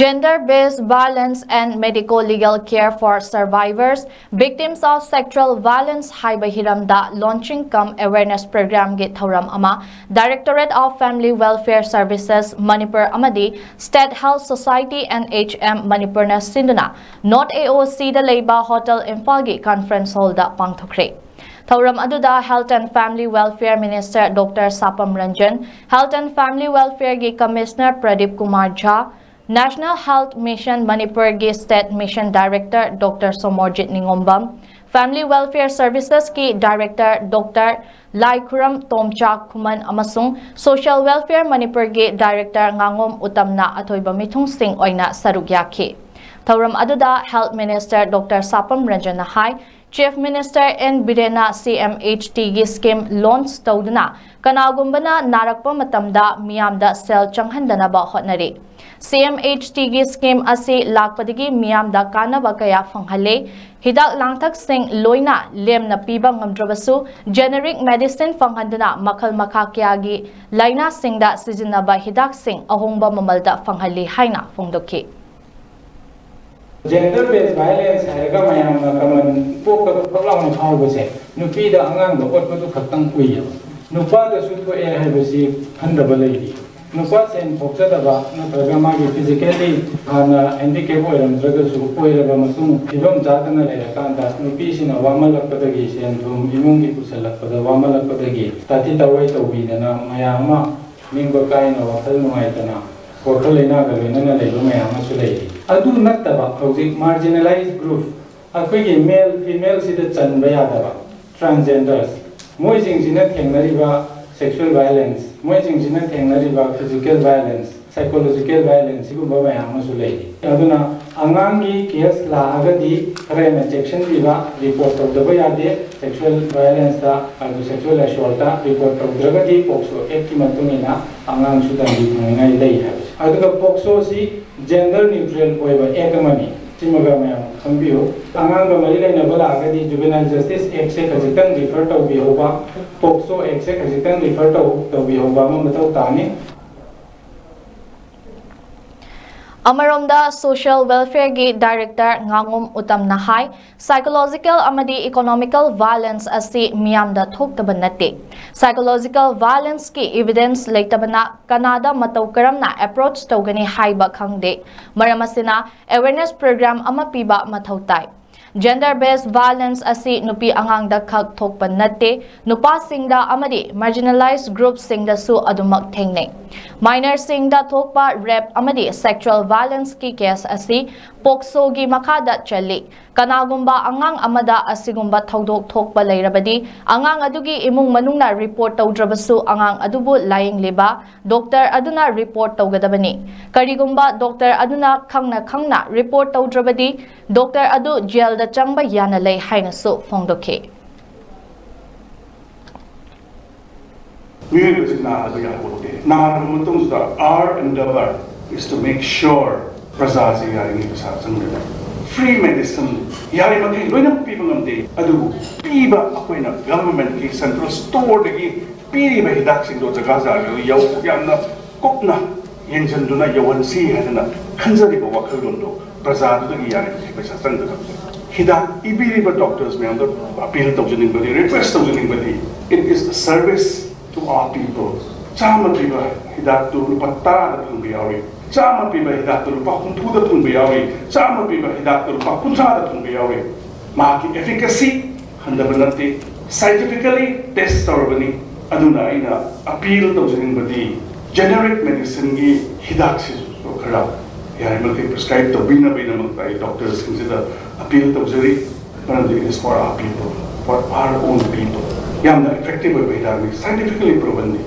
Gender-based violence and medico-legal care for survivors, victims of sexual violence haiba hiramda launching cum awareness program gi thauram ama Directorate of Family Welfare Services Manipur amadi State Health Society and HM Manipur na sinduna North AOC da Leiba Hotel Imphal gi conference hall da pangthokre. Thauram aduda Health and Family Welfare Minister Dr. Sapam Ranjan, Health and Family Welfare gi Commissioner Pradeep Kumar Jha, National Health Mission Manipur gi State Mission Director Dr. Somorjit Ningombam, Family Welfare Services ki Director Dr. Laikhuram Tomcha Kuman amasung Social Welfare Manipur gi Director Ngangom Utamna Athoiba Mithung Singh oina saruk yakhi. Thauram aduda Health Minister Dr. Sapam Ranjan hai Chief Minister in Birena CMHT gi scheme launch tawduna kanagumbana narakpa matamda miyamda sel changhandana ba hotnari. CMHT gi scheme asi lakpadagi miyamda kanaba kaya fanghale hidak langthak sing loina lemna piba ngamdrabasu generic medicine fanghandana makhal makha kya gi laina singda sizinaba hidak sing ahongba mamalda fanghale haina fongdoki. Gender-based violence है का मैं हम कमन पोक का problem उठाओ बसे नुपी दा अंगांग दो और तो खत्म हुई है नुपा दा सुतो ए है बसी हंडबल है नुपा से फोकस दबा नु प्रोग्राम की फिजिकली आना हैंडीकैप हो रहा है सु कोई रबा मसुम इबम जात न ले कांदा नुपी सिना वामल पदगी से तुम इमुंग की कुशल पद वामल पदगी ताती तवई तोबी ना मयामा मिंग बकाई न वखल नुआइतना कोटल लेना गले न ले लो मयामा Sule adu nattaba hojik marginalized group akoi male female sida chanba yadaba transgenders moi jingsina thengnariba sexual violence moi jingsina thengnariba physical violence psychological violence igumba mayam asu lei aduna angangi case la agadi rena section diba report tawdaba yade sexual violence da adu sexual assault da report tawdragadi pokso act ki matungina angang sudan di ngai lei ha aduga pokso si gender neutral oiba ekamani timaga mayam khambiyo angang ga mari lai na bala agadi juvenile justice act se khajitang refer tawbi hoba pokso act se khajitang refer tawbi hoba ma matau tani. Amaromda Social Welfare gi Director Ngangom Utamna hai psychological amadi economical violence asi miyamda thoktaban nate psychological violence ki evidence leitabana Canada matau karamna approach tawgani haiba khangde maramasina awareness program ama piba mathautai. Gender-based violence asi nupi angang da khak thokpa nate nupa singda amadi marginalized groups singda su adumak thengnei minor singda thokpa rape amadi sexual violence ki case asi pokso gi makada chali kanagumba angang amada asigumba thodok thokpa leirabadi angang adugi imung manungna report tawdrabasu angang adubu lying liba doctor aduna report tawgadabani karigumba doctor aduna khangna report tawdrabadi doctor adu jail da changba yana lei haina su fongdoke. Our endeavor is to make sure free medicine government central store doctors request it is a service to our people. Chama piba hidak tu lupa tara da thung biawi. Chama piba hidak tu lupa kuntu da thung biawi. Chama piba hidak tu lupa kunta da thung biawi. Maki efficacy handa benarti scientifically test tawbani aduna ina appeal tawjinin badi generic medicine gi hidak si so khara yari malki prescribe to bina maktai doctors consider appeal tawjari but it is for our people, for our own people. Yamna effective way scientifically proven.